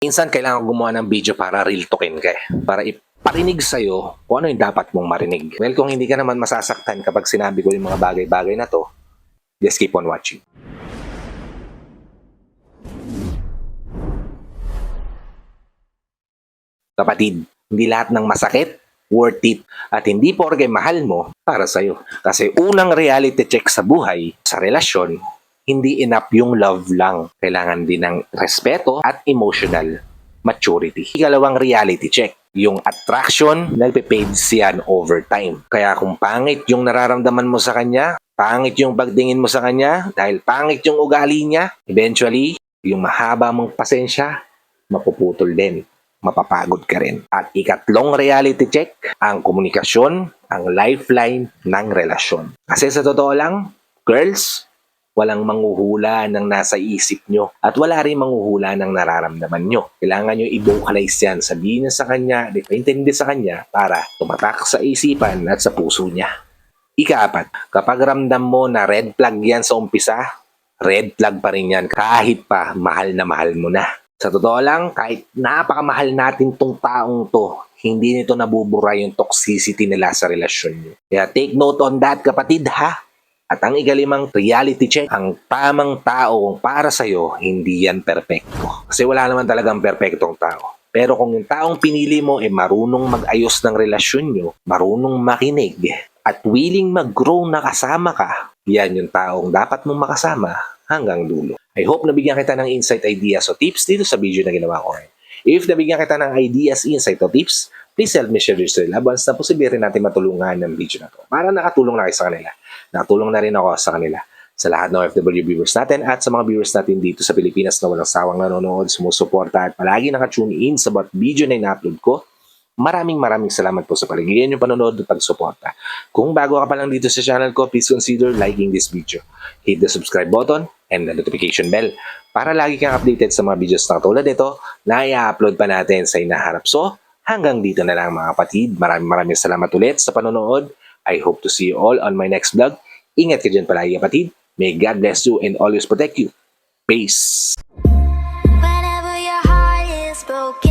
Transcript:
Minsan kailangan gumawa ng video para real talkin ka para iparinig sa'yo kung ano yung dapat mong marinig. Well, kung hindi ka naman masasaktan kapag sinabi ko yung mga bagay-bagay na to, just keep on watching. Kapatid, hindi lahat ng masakit worth it. At hindi porke mahal mo para sa'yo. Kasi unang reality check sa buhay, sa relasyon, hindi enough yung love lang. Kailangan din ng respeto at emotional maturity. Ikalawang reality check, yung attraction, nagpe-fades yan over time. Kaya kung pangit yung nararamdaman mo sa kanya, pangit yung pagtingin mo sa kanya, dahil pangit yung ugali niya, eventually, yung mahaba mong pasensya, mapuputol din. Mapapagod ka rin. At ikatlong reality check, ang komunikasyon, ang lifeline ng relasyon. Kasi sa totoo lang, girls, walang manghuhula ng nasa isip nyo at wala rin manghuhula ng nararamdaman nyo. Kailangan nyo i-vocalize yan. Sabihin nyo sa kanya, ipaintindi sa kanya para tumatak sa isipan at sa puso niya. Ikaapat, kapag ramdam mo na red flag yan sa umpisa, red flag pa rin yan kahit pa mahal na mahal mo na. Sa totoo lang, kahit napakamahal natin tong taong to, hindi nito nabubura yung toxicity nila sa relasyon nyo. Kaya take note on that, kapatid, ha? At ang ikalimang reality check, ang tamang tao para sa'yo, hindi yan perpekto. Kasi wala naman talagang perpektong tao. Pero kung yung taong pinili mo marunong mag-ayos ng relasyon nyo, marunong makinig, at willing mag-grow na kasama ka, yan yung taong dapat mong makasama hanggang dulo. I hope nabigyan kita ng insight, ideas o tips dito sa video na ginawa ko ngayon. If nabigyan kita ng ideas, insight o tips, please help me share this to your loved ones na posible rin natin matulungan ng video na to para nakatulong na kayo sa kanila. Nakatulong na rin ako sa kanila. Sa lahat ng OFW viewers natin at sa mga viewers natin dito sa Pilipinas na walang sawang nanonood, sumusuporta at palagi nakatune in sa bawat video na ina-upload ko, maraming salamat po sa paligyan yung panonood at pagsuporta. Kung bago ka pa lang dito sa channel ko, please consider liking this video. Hit the subscribe button and the notification bell para lagi kang updated sa mga videos na tulad nito na i-upload pa natin sa inaharap. So, hanggang dito na lang mga kapatid. Maraming salamat ulit sa panonood. I hope to see you all on my next vlog. Ingat ka dyan palagi kapatid. May God bless you and always protect you. Peace! Whenever your heart is broken